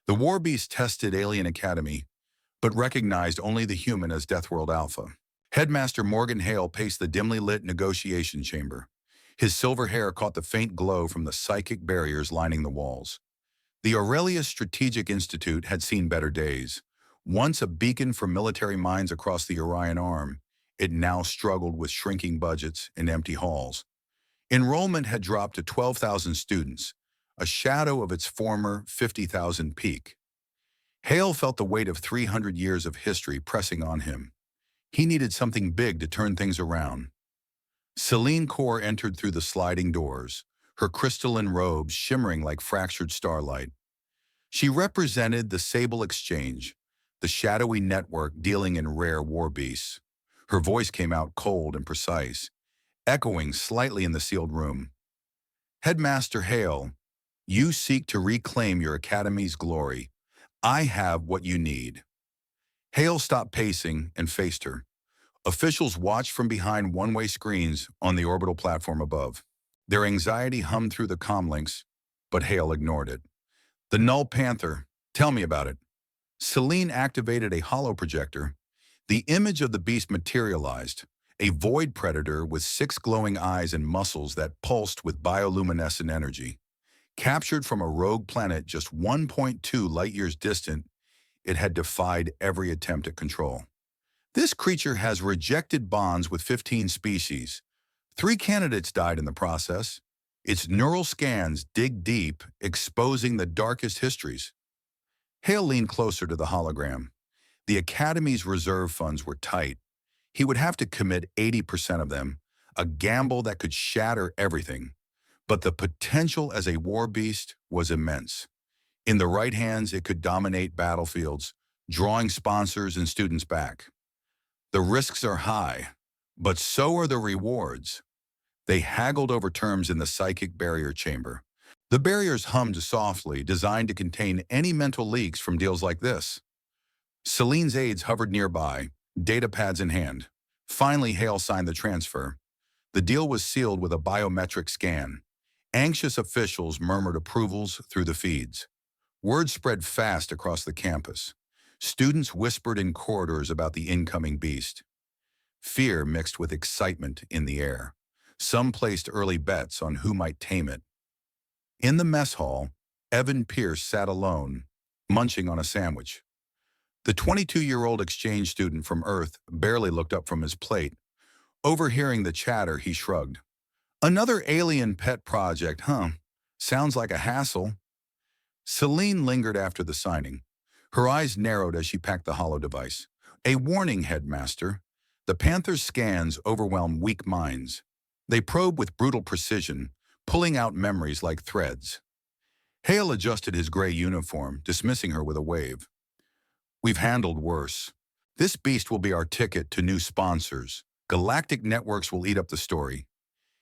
The war beast tested Alien Academy, but recognized only the human as Deathworld Alpha. Headmaster Morgan Hale paced the dimly lit negotiation chamber. His silver hair caught the faint glow from the psychic barriers lining the walls. The Aurelius Strategic Institute had seen better days. Once a beacon for military minds across the Orion Arm, it now struggled with shrinking budgets and empty halls. Enrollment had dropped to 12,000 students, a shadow of its former 50,000 peak. Hale felt the weight of 300 years of history pressing on him. He needed something big to turn things around. Selene Kaur entered through the sliding doors, her crystalline robes shimmering like fractured starlight. She represented the Sable Exchange, the shadowy network dealing in rare war beasts. Her voice came out cold and precise, echoing slightly in the sealed room. Headmaster Hale, you seek to reclaim your academy's glory. I have what you need. Hale stopped pacing and faced her. Officials watched from behind one-way screens on the orbital platform above. Their anxiety hummed through the comlinks, but Hale ignored it. The Null Panther, tell me about it. Selene activated a hollow projector. The image of the beast materialized, a void predator with 6 glowing eyes and muscles that pulsed with bioluminescent energy. Captured from a rogue planet just 1.2 light-years distant, it had defied every attempt at control. This creature has rejected bonds with 15 species. 3 candidates died in the process. Its neural scans dig deep, exposing the darkest histories. Hale leaned closer to the hologram. The Academy's reserve funds were tight. He would have to commit 80% of them, a gamble that could shatter everything. But the potential as a war beast was immense. In the right hands, it could dominate battlefields, drawing sponsors and students back. The risks are high, but so are the rewards. They haggled over terms in the psychic barrier chamber. The barriers hummed softly, designed to contain any mental leaks from deals like this. Selene's aides hovered nearby, data pads in hand. Finally, Hale signed the transfer. The deal was sealed with a biometric scan. Anxious officials murmured approvals through the feeds. Word spread fast across the campus. Students whispered in corridors about the incoming beast. Fear mixed with excitement in the air. Some placed early bets on who might tame it. In the mess hall, Evan Pierce sat alone, munching on a sandwich. The 22-year-old exchange student from Earth barely looked up from his plate. Overhearing the chatter, he shrugged. Another alien pet project, huh? Sounds like a hassle. Selene lingered after the signing. Her eyes narrowed as she packed the hollow device. A warning, Headmaster. The Panther's scans overwhelm weak minds. They probe with brutal precision, pulling out memories like threads. Hale adjusted his gray uniform, dismissing her with a wave. We've handled worse. This beast will be our ticket to new sponsors. Galactic networks will eat up the story.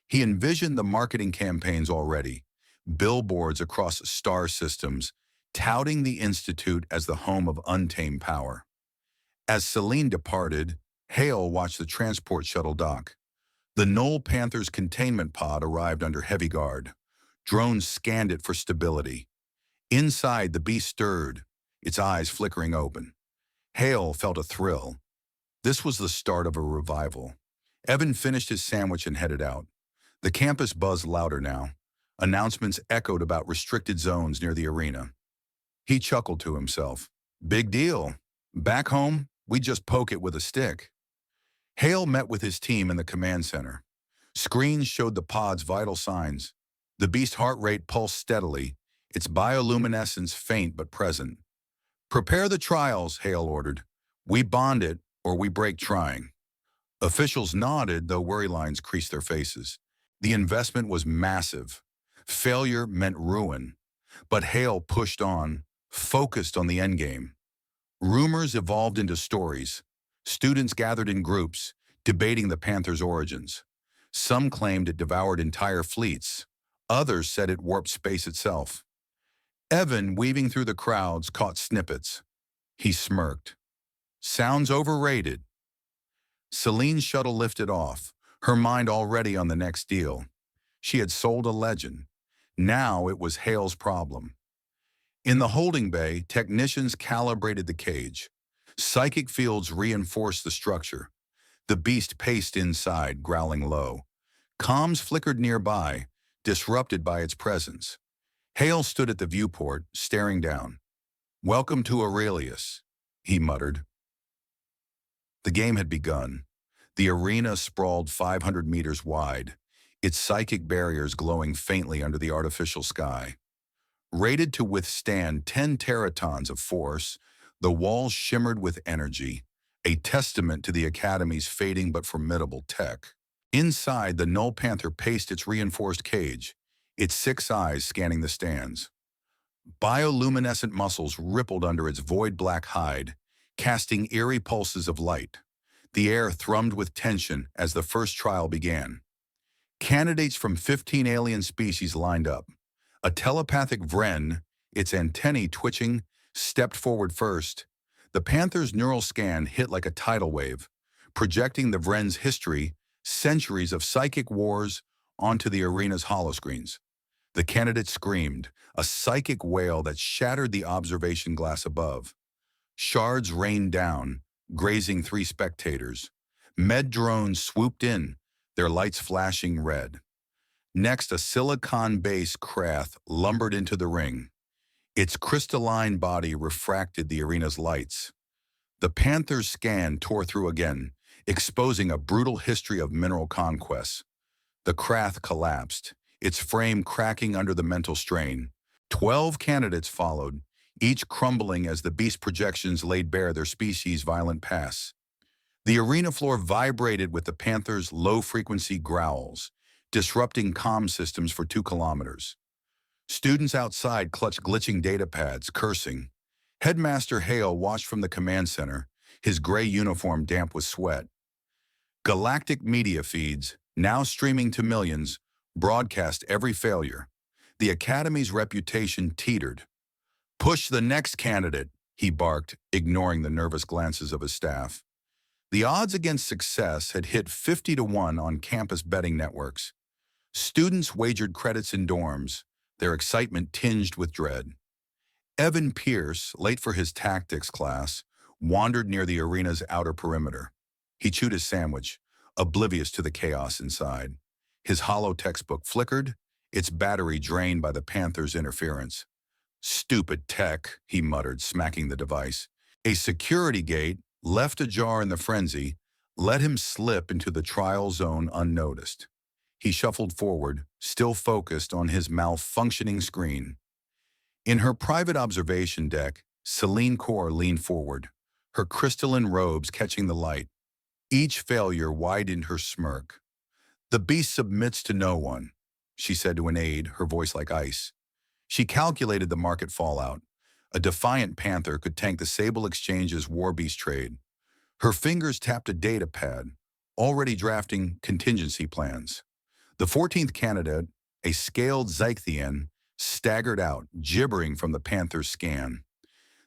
He envisioned the marketing campaigns already, billboards across star systems, touting the Institute as the home of untamed power. As Selene departed, Hale watched the transport shuttle dock. The Null Panther's containment pod arrived under heavy guard. Drones scanned it for stability. Inside, the beast stirred, its eyes flickering open. Hale felt a thrill. This was the start of a revival. Evan finished his sandwich and headed out. The campus buzzed louder now. Announcements echoed about restricted zones near the arena. He chuckled to himself. Big deal. Back home, we just poke it with a stick. Hale met with his team in the command center. Screens showed the pod's vital signs. The beast's heart rate pulsed steadily, its bioluminescence faint but present. Prepare the trials, Hale ordered. We bond it, or we break trying. Officials nodded, though worry lines creased their faces. The investment was massive. Failure meant ruin. But Hale pushed on, focused on the endgame. Rumors evolved into stories. Students gathered in groups, debating the Panther's origins. Some claimed it devoured entire fleets. Others said it warped space itself. Evan, weaving through the crowds, caught snippets. He smirked. Sounds overrated. Selene's shuttle lifted off, her mind already on the next deal. She had sold a legend. Now it was Hale's problem. In the holding bay, technicians calibrated the cage. Psychic fields reinforced the structure. The beast paced inside, growling low. Comms flickered nearby, disrupted by its presence. Hale stood at the viewport, staring down. "Welcome to Aurelius," he muttered. The game had begun. The arena sprawled 500 meters wide, its psychic barriers glowing faintly under the artificial sky. Rated to withstand 10 teratons of force, the walls shimmered with energy, a testament to the Academy's fading but formidable tech. Inside, the Null Panther paced its reinforced cage, its 6 eyes scanning the stands. Bioluminescent muscles rippled under its void-black hide, casting eerie pulses of light. The air thrummed with tension as the first trial began. Candidates from 15 alien species lined up. A telepathic Vren, its antennae twitching, stepped forward first. The Panther's neural scan hit like a tidal wave, projecting the Vren's history, centuries of psychic wars, onto the arena's holoscreens. The candidate screamed, a psychic wail that shattered the observation glass above. Shards rained down, grazing 3 spectators. Med drones swooped in, their lights flashing red. Next, a silicon-based Krath lumbered into the ring. Its crystalline body refracted the arena's lights. The Panther's scan tore through again, exposing a brutal history of mineral conquests. The Krath collapsed, its frame cracking under the mental strain. 12 candidates followed, each crumbling as the beast projections laid bare their species' violent past. The arena floor vibrated with the Panther's low-frequency growls, disrupting comm systems for 2 kilometers. Students outside clutched glitching data pads, cursing. Headmaster Hale watched from the command center, his gray uniform damp with sweat. Galactic media feeds, now streaming to millions, broadcast every failure. The Academy's reputation teetered. "Push the next candidate," he barked, ignoring the nervous glances of his staff. The odds against success had hit 50 to 1 on campus betting networks. Students wagered credits in dorms, their excitement tinged with dread. Evan Pierce, late for his tactics class, wandered near the arena's outer perimeter. He chewed his sandwich, oblivious to the chaos inside. His hollow textbook flickered, its battery drained by the Panther's interference. "Stupid tech," he muttered, smacking the device. A security gate, left ajar in the frenzy, let him slip into the trial zone unnoticed. He shuffled forward, still focused on his malfunctioning screen. In her private observation deck, Celine Kaur leaned forward, her crystalline robes catching the light. Each failure widened her smirk. "The beast submits to no one," she said to an aide, her voice like ice. She calculated the market fallout. A defiant Panther could tank the Sable Exchange's war beast trade. Her fingers tapped a data pad, already drafting contingency plans. The 14th candidate, a scaled Zychthian, staggered out, gibbering from the Panther's scan.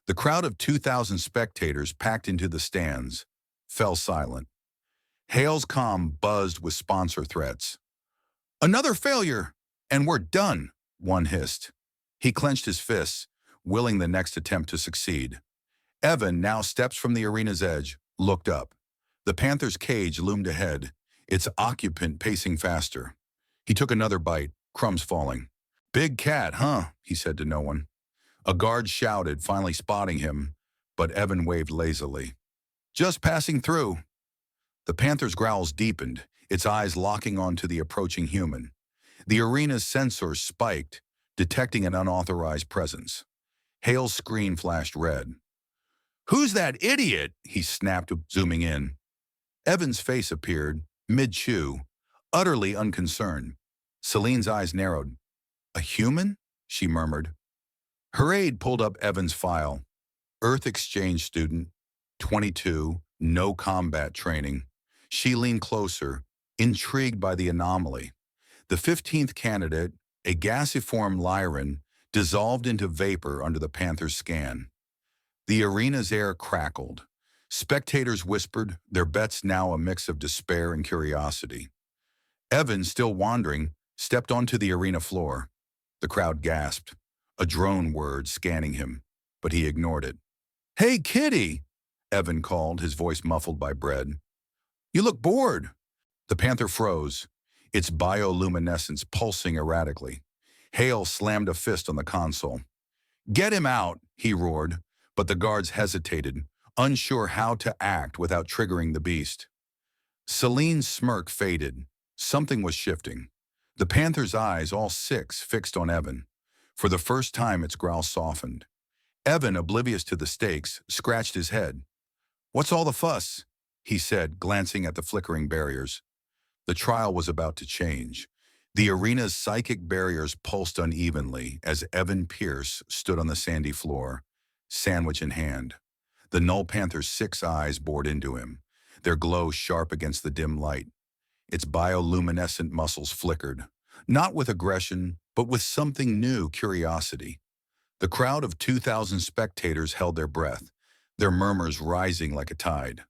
The crowd of 2,000 spectators packed into the stands fell silent. Hale's comm buzzed with sponsor threats. "Another failure, and we're done," one hissed. He clenched his fists, willing the next attempt to succeed. Evan, now steps from the arena's edge, looked up. The Panther's cage loomed ahead, its occupant pacing faster. He took another bite, crumbs falling. "Big cat, huh?" he said to no one. A guard shouted, finally spotting him, but Evan waved lazily. "Just passing through." The Panther's growls deepened, its eyes locking onto the approaching human. The arena's sensors spiked, detecting an unauthorized presence. Hale's screen flashed red. "Who's that idiot?" he snapped, zooming in. Evan's face appeared, mid-chew, utterly unconcerned. Celine's eyes narrowed. "A human?" she murmured. Her aide pulled up Evan's file. Earth exchange student, 22, no combat training. She leaned closer, intrigued by the anomaly. The 15th candidate, a gasiform Lyran, dissolved into vapor under the Panther's scan. The arena's air crackled. Spectators whispered, their bets now a mix of despair and curiosity. Evan, still wandering, stepped onto the arena floor. The crowd gasped. a drone word scanning him, but he ignored it. "Hey, kitty," Evan called, his voice muffled by bread. "You look bored." The panther froze, its bioluminescence pulsing erratically. Hale slammed a fist on the console. "Get him out," he roared, but the guards hesitated, unsure how to act without triggering the beast. Celine's smirk faded. Something was shifting. The panther's eyes, all six, fixed on Evan. For the first time, its growl softened. Evan, oblivious to the stakes, scratched his head. "What's all the fuss?" he said, glancing at the flickering barriers. The trial was about to change. The arena's psychic barriers pulsed unevenly as Evan Pierce stood on the sandy floor, sandwich in hand. The Null Panther's 6 eyes bored into him, their glow sharp against the dim light. Its bioluminescent muscles flickered, not with aggression, but with something new, curiosity. The crowd of 2,000 spectators held their breath, their murmurs rising like a tide.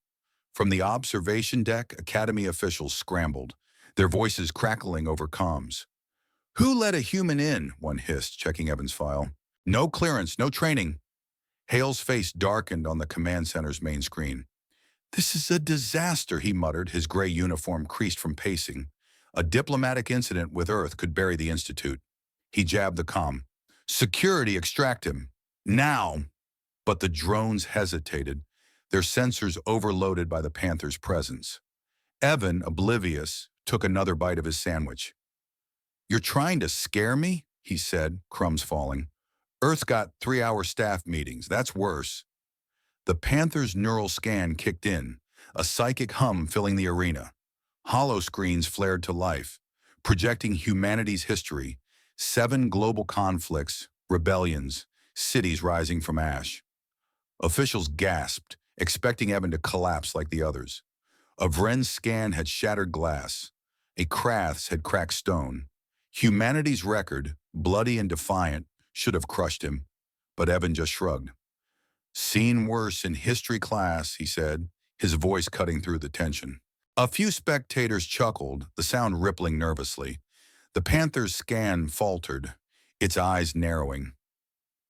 From the observation deck, Academy officials scrambled, their voices crackling over comms. "Who let a human in?" one hissed, checking Evan's file. "No clearance, no training." Hale's face darkened on the command center's main screen. "This is a disaster," he muttered, his gray uniform creased from pacing. A diplomatic incident with Earth could bury the Institute. He jabbed the comm. "Security, extract him. Now!" But the drones hesitated, their sensors overloaded by the Panther's presence. Evan, oblivious, took another bite of his sandwich. "You're trying to scare me?" he said, crumbs falling. "Earth's got 3-hour staff meetings. That's worse." The Panther's neural scan kicked in, a psychic hum filling the arena. Hollow screens flared to life, projecting humanity's history, 7 global conflicts, rebellions, cities rising from ash. Officials gasped, expecting Evan to collapse like the others. A Vren's scan had shattered glass. A Krath's had cracked stone. Humanity's record, bloody and defiant, should have crushed him. But Evan just shrugged. "Seen worse in history class," he said, his voice cutting through the tension. A few spectators chuckled, the sound rippling nervously. The Panther's scan faltered, its eyes narrowing.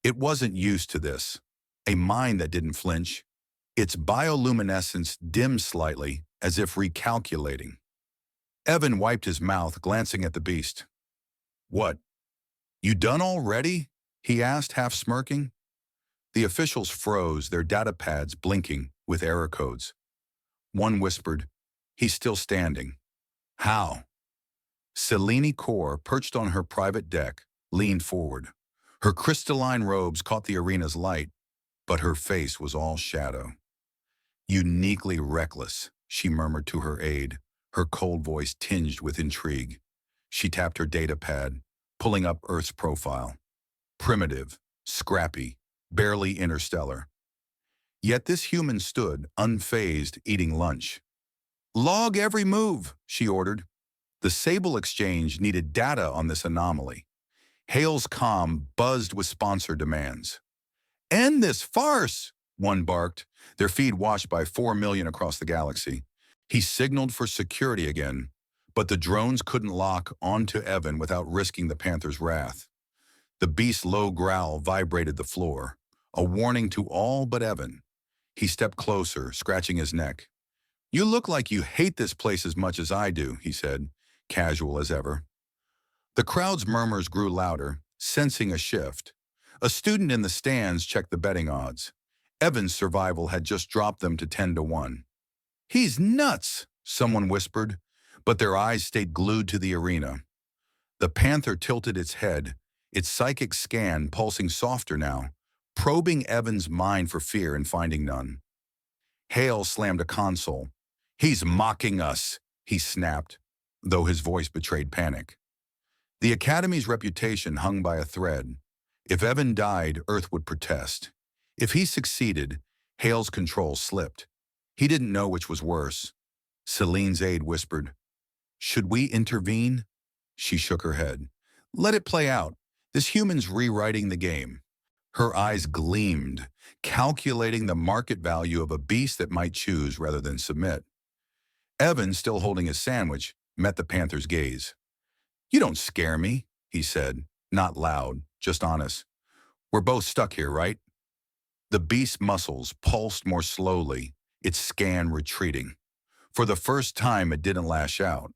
It wasn't used to this. A mind that didn't flinch. Its bioluminescence dimmed slightly, as if recalculating. Evan wiped his mouth, glancing at the beast. "What? You done already?" he asked, half smirking. The officials froze, their data pads blinking with error codes. One whispered, "He's still standing." "How?" Selene Kaur, perched on her private deck, leaned forward. Her crystalline robes caught the arena's light, but her face was all shadow. "Uniquely reckless," she murmured to her aide, her cold voice tinged with intrigue. She tapped her data pad, pulling up Earth's profile. Primitive, scrappy, barely interstellar. Yet this human stood, unfazed, eating lunch. "Log every move," she ordered. The Sable Exchange needed data on this anomaly. Hale's comm buzzed with sponsor demands. "End this farce," one barked, their feed watched by 4 million across the galaxy. He signaled for security again, but the drones couldn't lock onto Evan without risking the Panther's wrath. The beast's low growl vibrated the floor, a warning to all but Evan. He stepped closer, scratching his neck. "You look like you hate this place as much as I do," he said, casual as ever. The crowd's murmurs grew louder, sensing a shift. A student in the stands checked the betting odds. Evan's survival had just dropped them to 10-1. "He's nuts," someone whispered, but their eyes stayed glued to the arena. The Panther tilted its head, its psychic scan pulsing softer now, probing Evan's mind for fear and finding none. Hale slammed a console. "He's mocking us," he snapped, though his voice betrayed panic. The Academy's reputation hung by a thread. If Evan died, Earth would protest. If he succeeded, Hale's control slipped. He didn't know which was worse. Celine's aide whispered, "Should we intervene?" She shook her head. "Let it play out. This human's rewriting the game." Her eyes gleamed, calculating the market value of a beast that might choose rather than submit. Evan, still holding his sandwich, met the Panther's gaze. "You don't scare me," he said, not loud, just honest. We're both stuck here, right? The beast's muscles pulsed more slowly, its scan retreating. For the first time, it didn't lash out.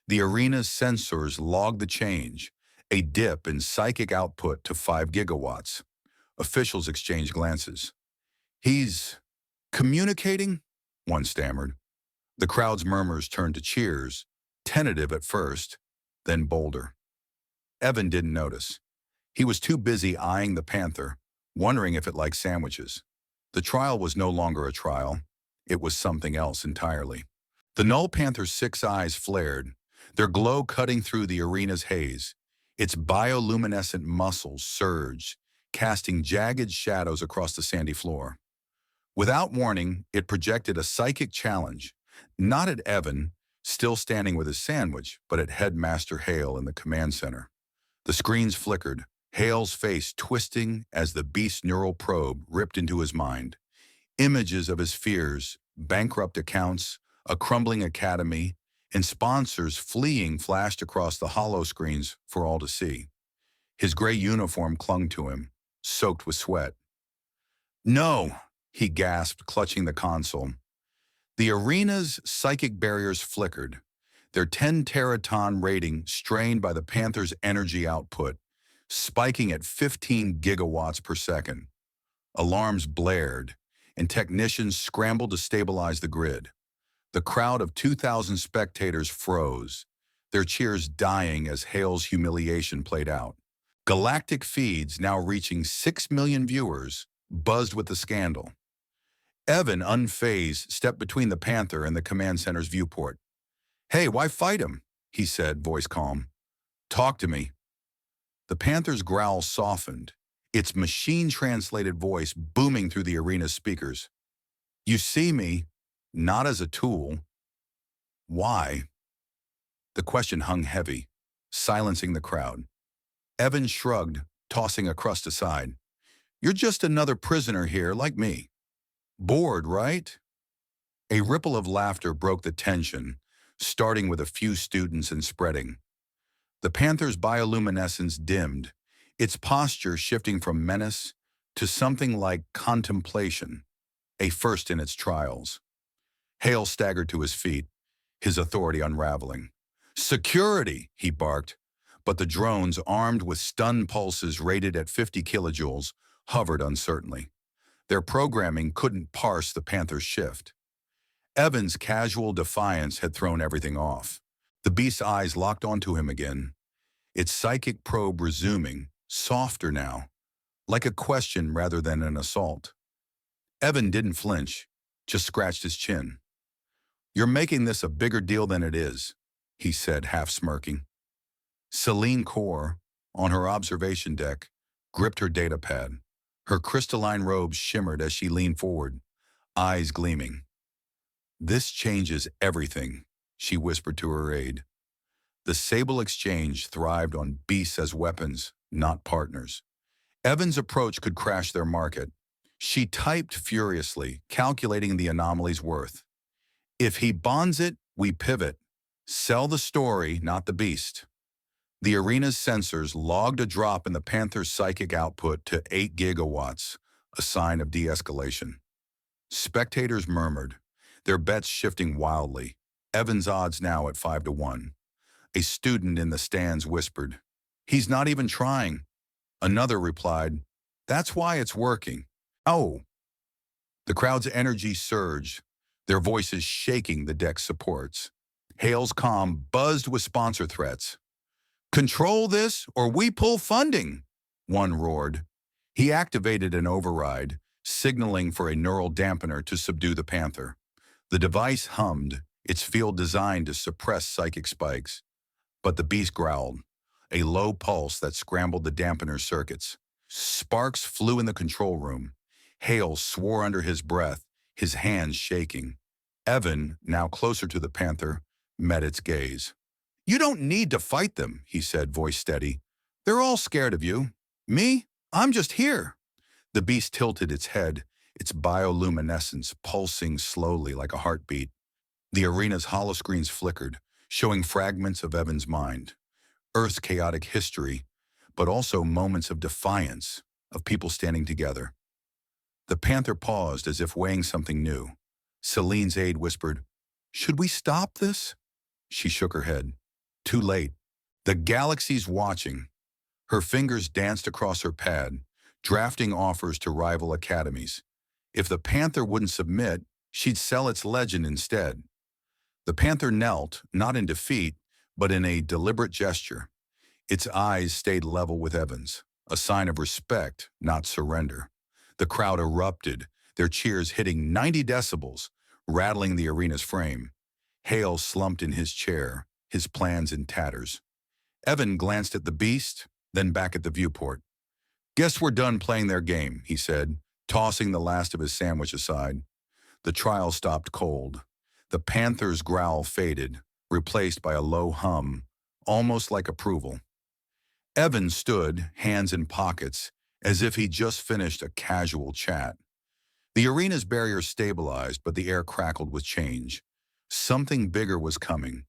The arena's sensors logged the change, a dip in psychic output to 5 gigawatts. Officials exchanged glances. He's communicating? One stammered. The crowd's murmurs turned to cheers, tentative at first, then bolder. Evan didn't notice. He was too busy eyeing the panther, wondering if it liked sandwiches. The trial was no longer a trial. It was something else entirely. The Null Panther's 6 eyes flared, their glow cutting through the arena's haze. Its bioluminescent muscles surged, casting jagged shadows across the sandy floor. Without warning, it projected a psychic challenge, not at Evan, still standing with his sandwich, but at Headmaster Hale in the command center. The screens flickered, Hale's face twisting as the beast's neural probe ripped into his mind. Images of his fears, bankrupt accounts, a crumbling academy, and sponsors fleeing flashed across the hollow screens for all to see. His gray uniform clung to him, soaked with sweat. "No," he gasped, clutching the console. The arena's psychic barriers flickered, their 10 teraton rating strained by the Panther's energy output, spiking at 15 gigawatts per second. Alarms blared, and technicians scrambled to stabilize the grid. The crowd of 2,000 spectators froze, their cheers dying as Hale's humiliation played out. Galactic feeds, now reaching 6 million viewers, buzzed with the scandal. Evan, unfazed, stepped between the Panther and the command center's viewport. "Hey, why fight him?" he said, voice calm. "Talk to me." The Panther's growl softened, its machine-translated voice booming through the arena's speakers. "You see me, not as a tool." "Why?" The question hung heavy, silencing the crowd. Evan shrugged, tossing a crust aside. "You're just another prisoner here, like me. Bored, right?" A ripple of laughter broke the tension, starting with a few students and spreading. The Panther's bioluminescence dimmed, its posture shifting from menace to something like contemplation, a first in its trials. Hale staggered to his feet, his authority unraveling. "Security!" he barked, but the drones, armed with stun pulses rated at 50 kilojoules, hovered uncertainly. Their programming couldn't parse the Panther's shift. Evan's casual defiance had thrown everything off. The beast's eyes locked onto him again, its psychic probe resuming, softer now, like a question rather than an assault. Evan didn't flinch, just scratched his chin. "You're making this a bigger deal than it is," he said, half smirking. Celine Kaur, on her observation deck, gripped her data pad. Her crystalline robes shimmered as she leaned forward, eyes gleaming. "This changes everything," she whispered to her aide. The Sable Exchange thrived on beasts as weapons, not partners. Evan's approach could crash their market. She typed furiously, calculating the anomaly's worth. "If he bonds it, we pivot. Sell the story, not the beast." The arena's sensors logged a drop in the Panther's psychic output to 8 gigawatts, a sign of de-escalation. Spectators murmured, their bets shifting wildly. Evan's odds now at 5-1. A student in the stands whispered, "He's not even trying." Another replied, "That's why it's working." "Oh." The crowd's energy surged, their voices shaking the deck's supports. Hale's comm buzzed with sponsor threats. "Control this or we pull funding," one roared. He activated an override, signaling for a neural dampener to subdue the Panther. The device hummed, its field designed to suppress psychic spikes. But the beast growled, a low pulse that scrambled the dampener circuits. Sparks flew in the control room. Hale swore under his breath, his hands shaking. Evan, now closer to the Panther, met its gaze. "You don't need to fight them," he said, voice steady. "They're all scared of you. Me? I'm just here." The beast tilted its head, its bioluminescence pulsing slowly like a heartbeat. The arena's holoscreens flickered, showing fragments of Evan's mind. Earth's chaotic history, but also moments of defiance, of people standing together. The Panther paused as if weighing something new. Celine's aide whispered, "Should we stop this?" She shook her head. Too late. The galaxy's watching. Her fingers danced across her pad, drafting offers to rival academies. If the Panther wouldn't submit, she'd sell its legend instead. The Panther knelt, not in defeat, but in a deliberate gesture. Its eyes stayed level with Evan's, a sign of respect, not surrender. The crowd erupted, their cheers hitting 90 decibels, rattling the arena's frame. Hale slumped in his chair, his plans in tatters. Evan glanced at the beast, then back at the viewport. "Guess we're done playing their game," he said, tossing the last of his sandwich aside. The trial stopped cold. The Panther's growl faded, replaced by a low hum, almost like approval. Evan stood, hands in pockets, as if he'd just finished a casual chat. The arena's barriers stabilized, but the air crackled with change. Something bigger was coming.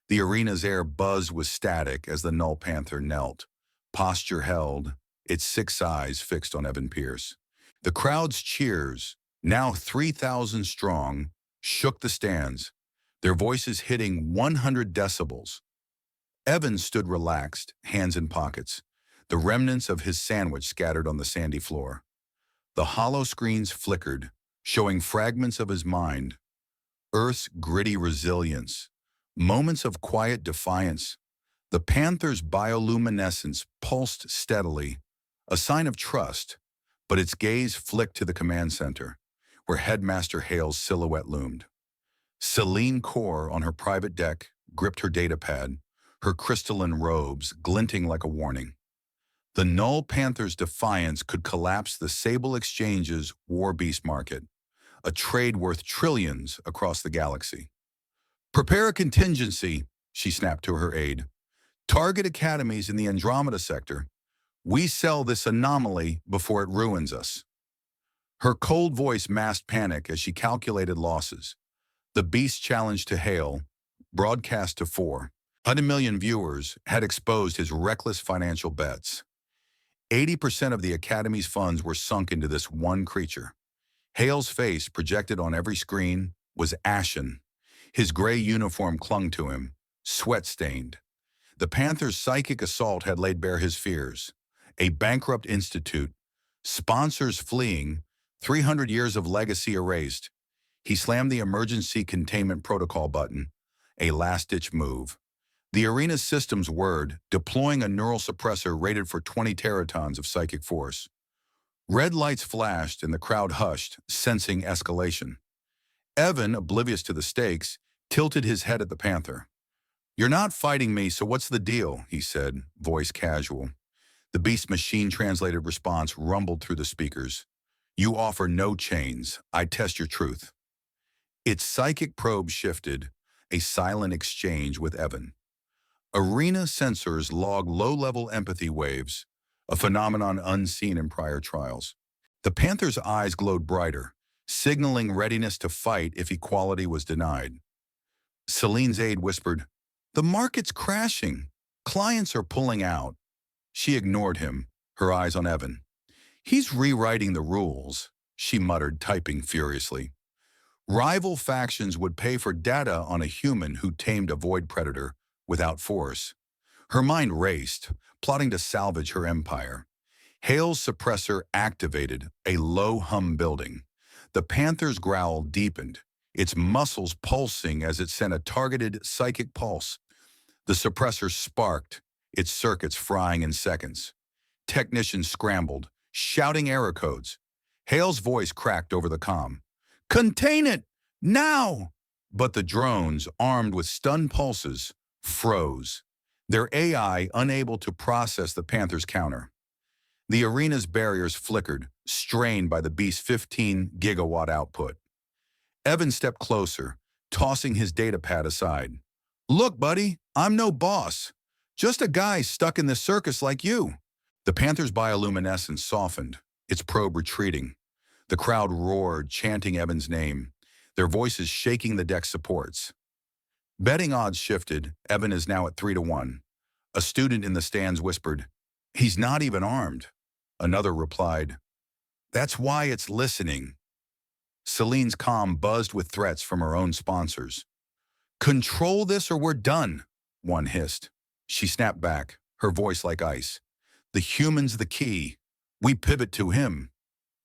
The arena's air buzzed with static as the Null Panther knelt, posture held, its 6 eyes fixed on Evan Pierce. The crowd's cheers, now 3,000 strong, shook the stands, their voices hitting 100 decibels. Evan stood relaxed, hands in pockets, the remnants of his sandwich scattered on the sandy floor. The hollow screens flickered, showing fragments of his mind, Earth's gritty resilience, moments of quiet defiance. The Panther's bioluminescence pulsed steadily, a sign of trust, but its gaze flicked to the command center, where Headmaster Hale's silhouette loomed. Celine Core on her private deck gripped her datapad, her crystalline robes glinting like a warning. The Null Panther's defiance could collapse the Sable Exchange's war beast market, a trade worth trillions across the galaxy. "Prepare a contingency," she snapped to her aide. "Target academies in the Andromeda sector. We sell this anomaly before it ruins us." Her cold voice masked panic as she calculated losses. The beast challenge to Hale, broadcast to 400 million viewers, had exposed his reckless financial bets. 80% of the Academy's funds were sunk into this one creature. Hale's face, projected on every screen, was ashen. His gray uniform clung to him, sweat-stained. The Panther's psychic assault had laid bare his fears. A bankrupt institute, sponsors fleeing, 300 years of legacy erased. He slammed the emergency containment protocol button, a last-ditch move. The arena's systems whirred, deploying a neural suppressor rated for 20 teratons of psychic force. Red lights flashed and the crowd hushed, sensing escalation. Evan, oblivious to the stakes, tilted his head at the Panther. "You're not fighting me, so what's the deal?" he said, voice casual. The beast's machine-translated response rumbled through the speakers. "You offer no chains. I test your truth." Its psychic probe shifted, a silent exchange with Evan. Arena sensors log low-level empathy waves, a phenomenon unseen in prior trials. The Panther's eyes glowed brighter, signaling readiness to fight if equality was denied. Celine's aide whispered, "The market's crashing. Clients are pulling out." She ignored him, her eyes on Evan. "He's rewriting the rules," she muttered, typing furiously. Rival factions would pay for data on a human who tamed a void predator without force. Her mind raced, plotting to salvage her empire. Hale's suppressor activated, a low hum building. The Panther's growl deepened, its muscles pulsing as it sent a targeted psychic pulse. The suppressor sparked, its circuits frying in seconds. Technicians scrambled, shouting error codes. Hale's voice cracked over the comm. "Contain it! Now!" But the drones, armed with stun pulses, froze, their AI unable to process the Panther's counter. The arena's barriers flickered, strained by the beast's 15-gigawatt output. Evan stepped closer, tossing his datapad aside. "Look, buddy, I'm no boss. Just a guy stuck in this circus like you." The Panther's bioluminescence softened, its probe retreating. The crowd roared, chanting Evan's name, their voices shaking the deck's supports. Betting odds shifted. Evan is now at 3-1. A student in the stands whispered, "He's not even armed." Another replied, "That's why it's listening." Celine's comm buzzed with threats from her own sponsors. "Control this or we're done," one hissed. She snapped back, her voice like ice. "The human's the key. We pivot to him."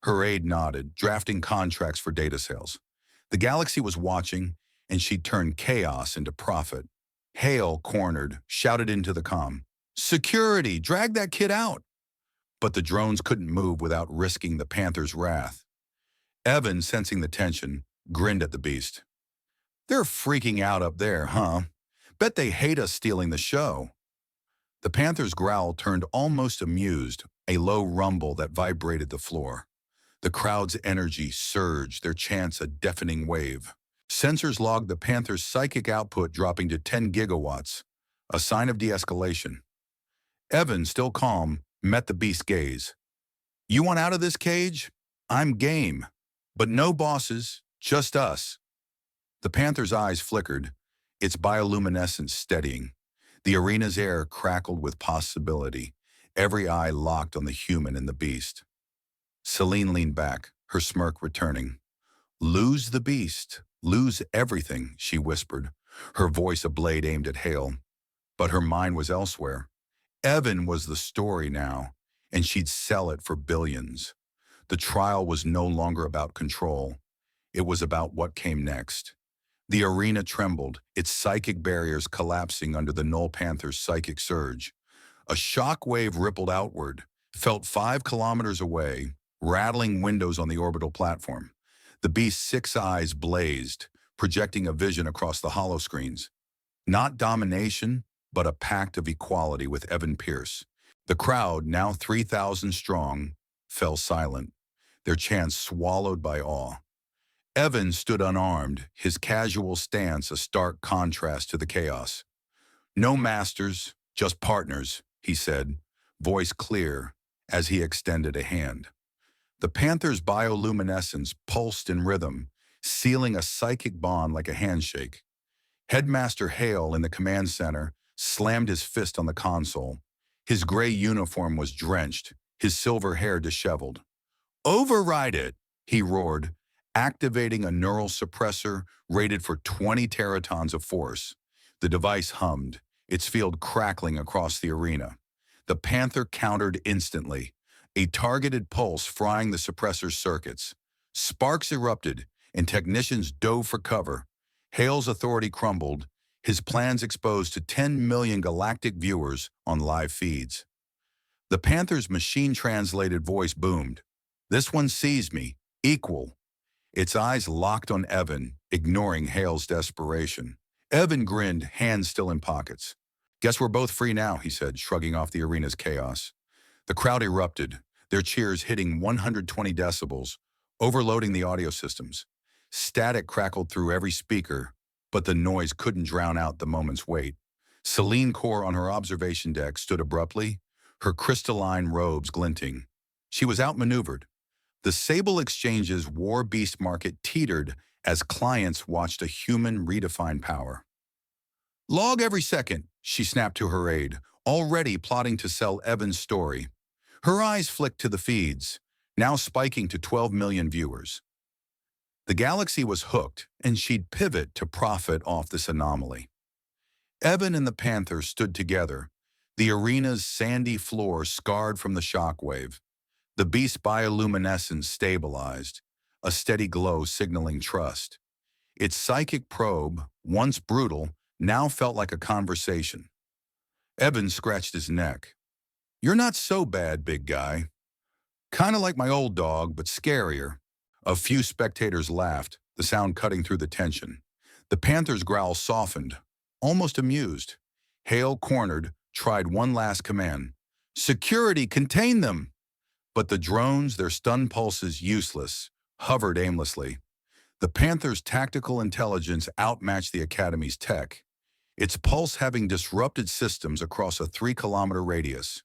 Her aide nodded, drafting contracts for data sales. The galaxy was watching, and she turned chaos into profit. Hale, cornered, shouted into the comm, "Security! Drag that kid out!" But the drones couldn't move without risking the Panther's wrath. Evan, sensing the tension, grinned at the beast. "They're freaking out up there, huh? Bet they hate us stealing the show." The Panther's growl turned almost amused, a low rumble that vibrated the floor. The crowd's energy surged, their chants a deafening wave. Sensors logged the Panther's psychic output dropping to 10 gigawatts, a sign of de-escalation. Evan, still calm, met the beast's gaze. "You want out of this cage? I'm game. But no bosses, just us." The Panther's eyes flickered, its bioluminescence steadying. The arena's air crackled with possibility, every eye locked on the human and the beast. Celine leaned back, her smirk returning. "Lose the beast, lose everything," she whispered, her voice a blade aimed at Hale. But her mind was elsewhere. Evan was the story now, and she'd sell it for billions. The trial was no longer about control. It was about what came next. The arena trembled, its psychic barriers collapsing under the Null Panther's psychic surge. A shock wave rippled outward, felt 5 kilometers away, rattling windows on the orbital platform. The beast's 6 eyes blazed, projecting a vision across the holoscreens. Not domination, but a pact of equality with Evan Pierce. The crowd, now 3,000 strong, fell silent, their chants swallowed by awe. Evan stood unarmed, his casual stance a stark contrast to the chaos. "No masters, just partners," he said, voice clear as he extended a hand. The Panther's bioluminescence pulsed in rhythm, sealing a psychic bond like a handshake. Headmaster Hale in the command center slammed his fist on the console. His gray uniform was drenched, his silver hair disheveled. "Override it," he roared, activating a neural suppressor rated for 20 teratons of force. The device hummed, its field crackling across the arena. The Panther countered instantly, a targeted pulse frying the suppressor's circuits. Sparks erupted, and technicians dove for cover. Hale's authority crumbled, his plans exposed to 10 million galactic viewers on live feeds. The Panther's machine-translated voice boomed. "This one sees me, equal." Its eyes locked on Evan, ignoring Hale's desperation. Evan grinned, hands still in pockets. "Guess we're both free now," he said, shrugging off the arena's chaos. The crowd erupted, their cheers hitting 120 decibels, overloading the audio systems. Static crackled through every speaker, but the noise couldn't drown out the moment's wait. Celine Core on her observation deck stood abruptly, her crystalline robes glinting. She was outmaneuvered. The Sable Exchange's war beast market teetered as clients watched a human redefine power. "Log every second," she snapped to her aide, already plotting to sell Evan's story. Her eyes flicked to the feeds, now spiking to 12 million viewers. The galaxy was hooked, and she'd pivot to profit off this anomaly. Evan and the Panther stood together, the arena's sandy floor scarred from the shockwave. The beast's bioluminescence stabilized, a steady glow signaling trust. Its psychic probe, once brutal, now felt like a conversation. Evan scratched his neck. "You're not so bad, big guy. Kinda like my old dog, but scarier." A few spectators laughed, the sound cutting through the tension. The Panther's growl softened, almost amused. Hale, cornered, tried one last command. "Security, contain them!" But the drones, their stun pulses useless, hovered aimlessly. The Panther's tactical intelligence outmatched the Academy's tech, its pulse having disrupted systems across a 3-kilometer radius.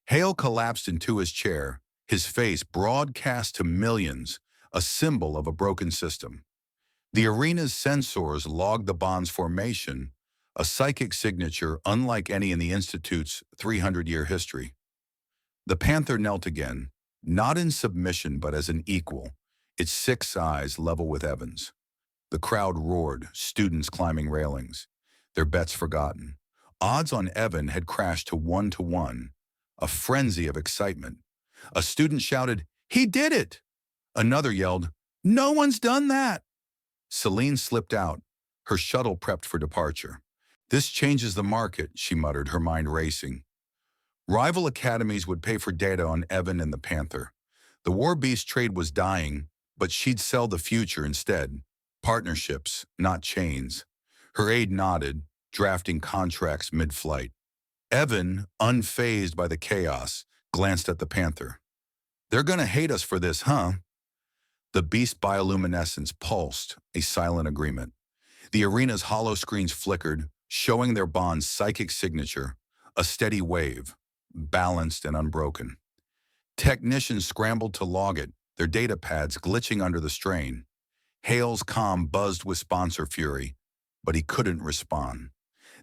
Hale collapsed into his chair, his face broadcast to millions, a symbol of a broken system. The arena's sensors logged the bond's formation, a psychic signature unlike any in the Institute's 300-year history. The Panther knelt again, not in submission but as an equal, its 6 eyes level with Evan's. The crowd roared, students climbing railings, their bets forgotten. Odds on Evan had crashed to 1-1, a frenzy of excitement. A student shouted, "He did it!" Another yelled, "No one's done that!" Celine slipped out, her shuttle prepped for departure. "This changes the market," she muttered, her mind racing. Rival academies would pay for data on Evan and the Panther. The War Beast trade was dying, but she'd sell the future instead. Partnerships, not chains. Her aide nodded, drafting contracts mid-flight. Evan, unfazed by the chaos, glanced at the Panther. "They're gonna hate us for this, huh?" The beast bioluminescence pulsed, a silent agreement. The arena's hollow screens flickered, showing their bond's psychic signature, a steady wave, balanced and unbroken. Technicians scrambled to log it, their data pads glitching under the strain. Hale's comm buzzed with sponsor fury, but he couldn't respond.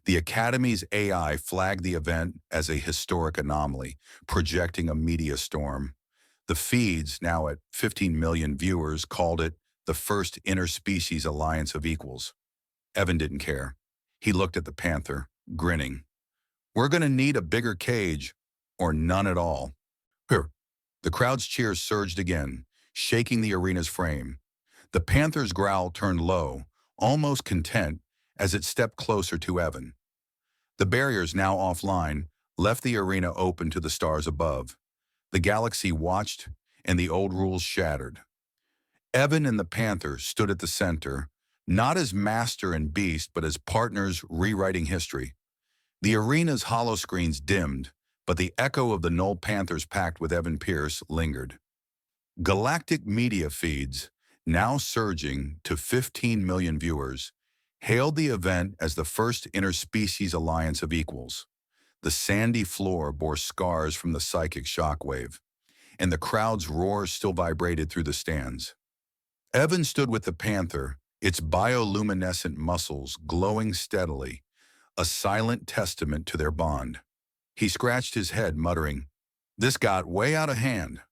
The Academy's AI flagged the event as a historic anomaly, projecting a media storm. The feeds, now at 15 million viewers, called it the first interspecies alliance of equals. Evan didn't care. He looked at the Panther, grinning. "We're going to need a bigger cage, or none at all." Here. The crowd's cheers surged again, shaking the arena's frame. The Panther's growl turned low, almost content, as it stepped closer to Evan. The barriers, now offline, left the arena open to the stars above. The galaxy watched, and the old rules shattered. Evan and the Panther stood at the center, not as master and beast, but as partners rewriting history. The arena's holoscreens dimmed, but the echo of the Null Panther's pact with Evan Pierce lingered. Galactic media feeds, now surging to 15 million viewers, hailed the event as the first interspecies alliance of equals. The sandy floor bore scars from the psychic shockwave, and the crowd's roar still vibrated through the stands. Evan stood with the Panther, its bioluminescent muscles glowing steadily, a silent testament to their bond. He scratched his head, muttering, "This got way out of hand."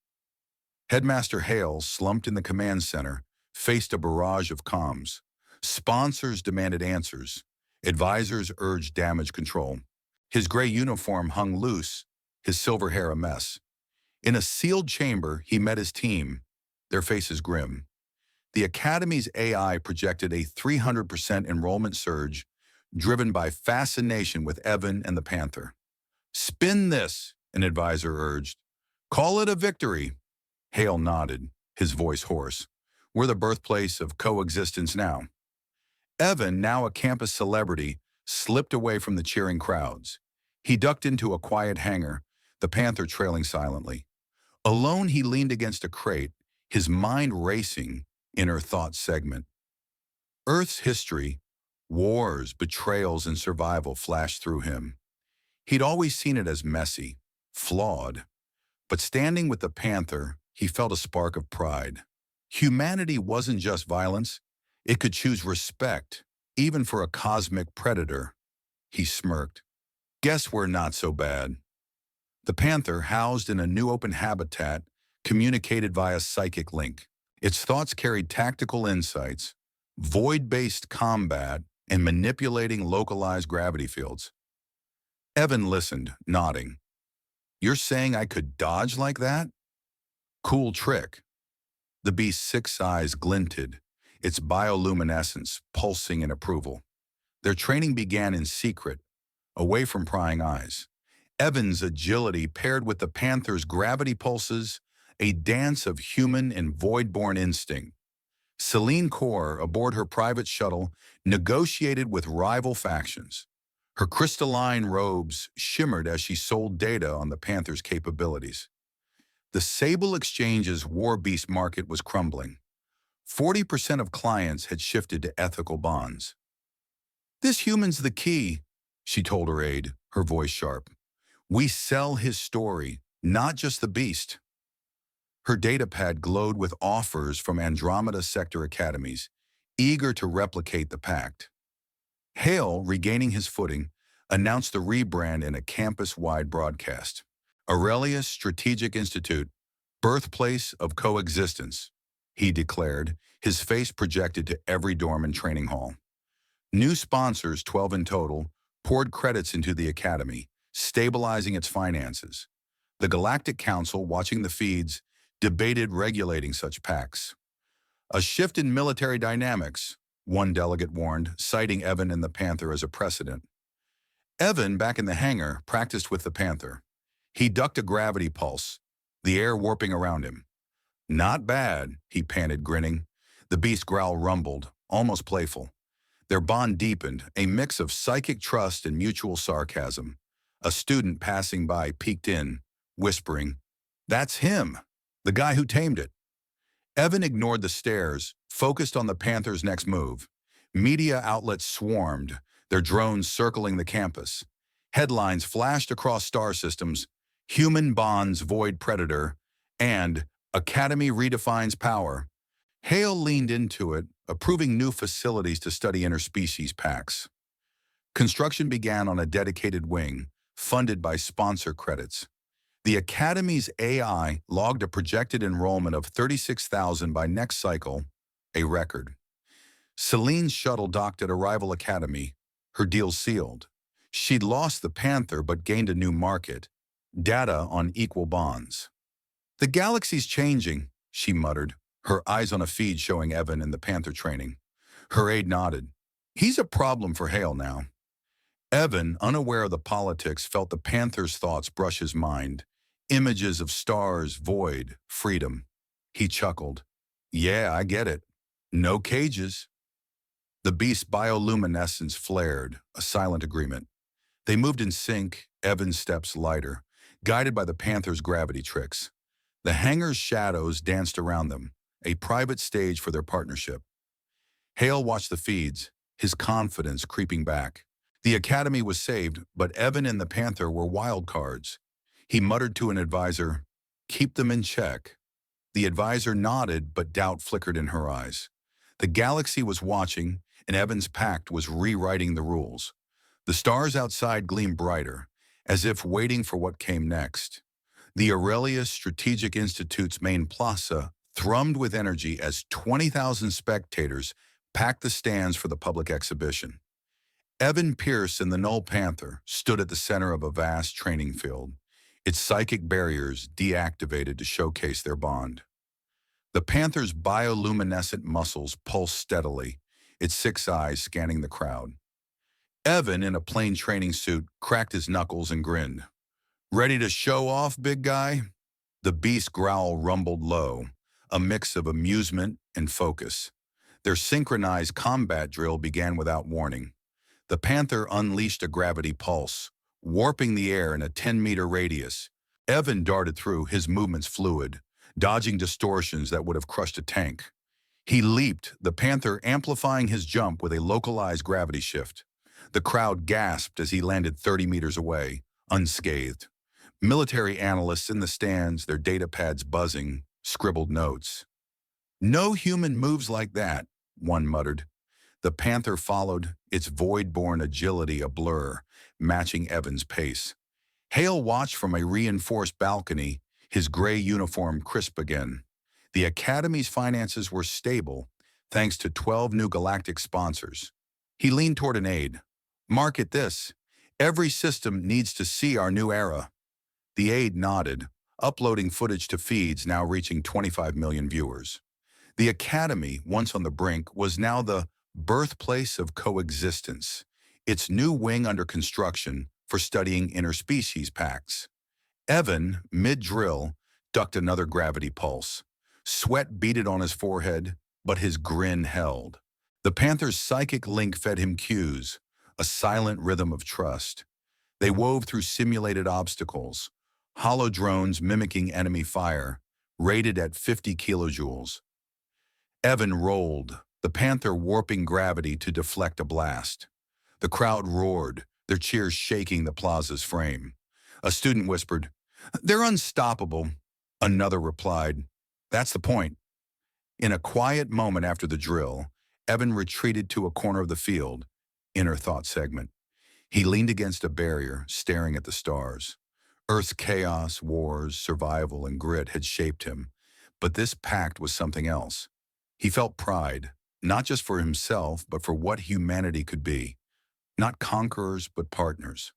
Headmaster Hale, slumped in the command center, faced a barrage of comms. Sponsors demanded answers. Advisors urged damage control. His gray uniform hung loose, his silver hair a mess. In a sealed chamber, he met his team, their faces grim. The Academy's AI projected a 300% enrollment surge, driven by fascination with Evan and the Panther. "Spin this," an advisor urged. "Call it a victory." Hale nodded, his voice hoarse. "We're the birthplace of coexistence now." Evan, now a campus celebrity, slipped away from the cheering crowds. He ducked into a quiet hangar, the Panther trailing silently. Alone, he leaned against a crate, his mind racing, inner thought segment. Earth's history, wars, betrayals, and survival flashed through him. He'd always seen it as messy, flawed. But standing with the Panther, he felt a spark of pride. Humanity wasn't just violence. It could choose respect, even for a cosmic predator. He smirked. "Guess we're not so bad." The Panther, housed in a new open habitat, communicated via psychic link. Its thoughts carried tactical insights, void-based combat, and manipulating localized gravity fields. Evan listened, nodding. "You're saying I could dodge like that?" "Cool trick." The beast's 6 eyes glinted, its bioluminescence pulsing in approval. Their training began in secret, away from prying eyes. Evan's agility paired with the Panther's gravity pulses, a dance of human and void-born instinct. Celine Core, aboard her private shuttle, negotiated with rival factions. Her crystalline robes shimmered as she sold data on the Panther's capabilities. The Sable Exchange's War Beast market was crumbling. 40% of clients had shifted to ethical bonds. "This human's the key," she told her aide, her voice sharp. "We sell his story, not just the beast." Her datapad glowed with offers from Andromeda sector academies, eager to replicate the pact. Hale, regaining his footing, announced the rebrand in a campus-wide broadcast. Aurelius Strategic Institute, birthplace of coexistence, he declared, his face projected to every dorm and training hall. New sponsors, 12 in total, poured credits into the academy, stabilizing its finances. The Galactic Council, watching the feeds, debated regulating such pacts. A shift in military dynamics, one delegate warned, citing Evan and the Panther as a precedent. Evan, back in the hangar, practiced with the Panther. He ducked a gravity pulse, the air warping around him. "Not bad," he panted, grinning. The beast's growl rumbled, almost playful. Their bond deepened, a mix of psychic trust and mutual sarcasm. A student passing by peeked in, whispering, "That's him, the guy who tamed it." Evan ignored the stares, focused on the Panther's next move. Media outlets swarmed, their drones circling the campus. Headlines flashed across star systems: "Human bonds void predator," and "Academy redefines power." Hale leaned into it, approving new facilities to study interspecies pacts. Construction began on a dedicated wing, funded by sponsor credits. The Academy's AI logged a projected enrollment of 36,000 by next cycle, a record. Celine's shuttle docked at a rival academy, her deal sealed. She'd lost the Panther but gained a new market, data on equal bonds. "The galaxy's changing," she muttered, her eyes on a feed showing Evan and the Panther training. Her aide nodded. "He's a problem for Hale now." Evan, unaware of the politics, felt the Panther's thoughts brush his mind. Images of stars, void, freedom. He chuckled. "Yeah, I get it. No cages." The beast's bioluminescence flared, a silent agreement. They moved in sync, Evan's steps lighter, guided by the Panther's gravity tricks. The hangar's shadows danced around them, a private stage for their partnership. Hale watched the feeds, his confidence creeping back. The Academy was saved, but Evan and the Panther were wild cards. He muttered to an advisor, "Keep them in check." The advisor nodded, but doubt flickered in her eyes. The galaxy was watching, and Evan's pact was rewriting the rules. The stars outside gleamed brighter, as if waiting for what came next. The Aurelius Strategic Institute's main plaza thrummed with energy as 20,000 spectators packed the stands for the public exhibition. Evan Pierce and the Null Panther stood at the center of a vast training field, its psychic barriers deactivated to showcase their bond. The Panther's bioluminescent muscles pulsed steadily, its 6 eyes scanning the crowd. Evan, in a plain training suit, cracked his knuckles and grinned. "Ready to show off, big guy?" The beast's growl rumbled low, a mix of amusement and focus. Their synchronized combat drill began without warning. The Panther unleashed a gravity pulse, warping the air in a 10-meter radius. Evan darted through, his movements fluid, dodging distortions that would have crushed a tank. He leaped, the Panther amplifying his jump with a localized gravity shift. The crowd gasped as he landed 30 meters away, unscathed. Military analysts in the stands, their data pads buzzing, scribbled notes. "No human moves like that," one muttered. The Panther followed, its void-born agility a blur, matching Evan's pace. Hale watched from a reinforced balcony, his gray uniform crisp again. The Academy's finances were stable, thanks to 12 new Galactic sponsors. He leaned toward an aide. "Market this. Every system needs to see our new era." The aide nodded, uploading footage to feeds now reaching 25 million viewers. The Academy, once on the brink, was now the birthplace of coexistence, its new wing under construction for studying interspecies pacts. Evan, mid-drill, ducked another gravity pulse. Sweat beaded on his forehead, but his grin held. The Panther's psychic link fed him cues, a silent rhythm of trust. They wove through simulated obstacles, hollow drones mimicking enemy fire, rated at 50 kilojoules. Evan rolled, the Panther warping gravity to deflect a blast. The crowd roared, their cheers shaking the plaza's frame. A student whispered, "They're unstoppable." Another replied, "That's the point." In a quiet moment after the drill, Evan retreated to a corner of the field, inner thought segment. He leaned against a barrier, staring at the stars. Earth's chaos, wars, survival, and grit had shaped him, but this pact was something else. He felt pride, not just for himself, but for what humanity could be. Not conquerors, but partners.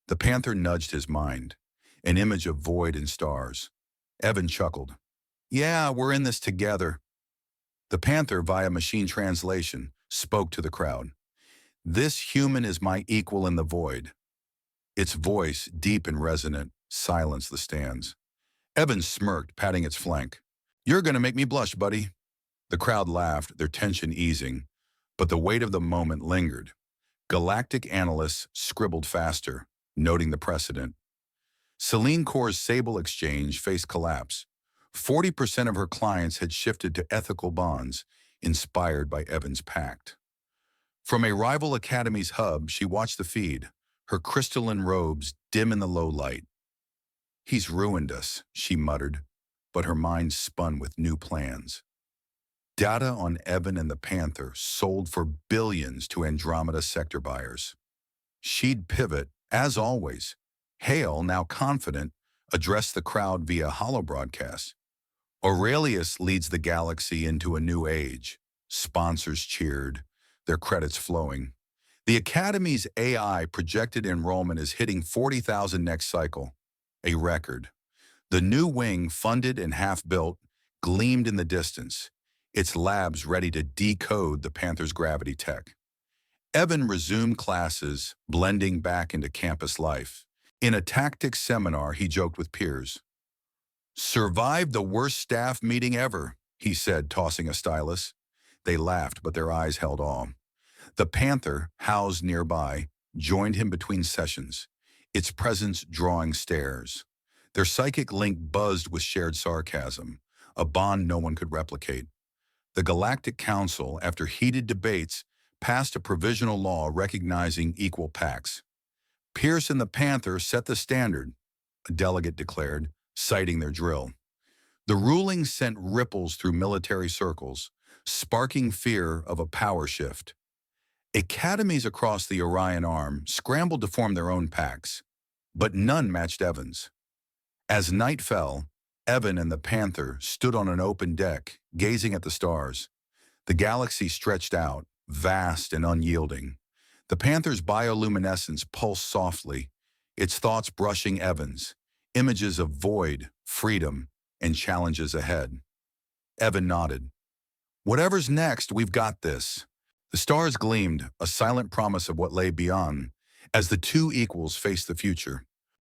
The Panther nudged his mind, an image of void and stars. Evan chuckled. Yeah, we're in this together. The Panther, via machine translation, spoke to the crowd. This human is my equal in the void. Its voice, deep and resonant, silenced the stands. Evan smirked, patting its flank. You're going to make me blush, buddy. The crowd laughed, their tension easing, but the weight of the moment lingered. Galactic analysts scribbled faster, noting the precedent. Selene Corps' Sable Exchange faced collapse. 40% of her clients had shifted to ethical bonds, inspired by Evan's pact. From a rival academy's hub, she watched the feed, her crystalline robes dim in the low light. He's ruined us, she muttered, but her mind spun with new plans. Data on Evan and the Panther sold for billions to Andromeda sector buyers. She'd pivot, as always. Hale, now confident, addressed the crowd via holobroadcast. Aurelius leads the galaxy into a new age. Sponsors cheered, their credits flowing. The Academy's AI projected enrollment is hitting 40,000 next cycle, a record. The new wing, funded and half-built, gleamed in the distance, its labs ready to decode the Panther's gravity tech. Evan resumed classes, blending back into campus life. In a tactics seminar, he joked with peers. Survived the worst staff meeting ever, he said, tossing a stylus. They laughed, but their eyes held awe. The Panther, housed nearby, joined him between sessions, its presence drawing stares. Their psychic link buzzed with shared sarcasm, a bond no one could replicate. The Galactic Council, after heated debates, passed a provisional law recognizing equal pacts. Pierce and the Panther set the standard, a delegate declared, citing their drill. The ruling sent ripples through military circles, sparking fear of a power shift. Academies across the Orion Arm scrambled to form their own pacts, but none matched Evan's. As night fell, Evan and the Panther stood on an open deck, gazing at the stars. The galaxy stretched out, vast and unyielding. The Panther's bioluminescence pulsed softly, its thoughts brushing Evan's, images of void, freedom, and challenges ahead. Evan nodded. Whatever's next, we've got this. The stars gleamed, a silent promise of what lay beyond, as the two equals faced the future.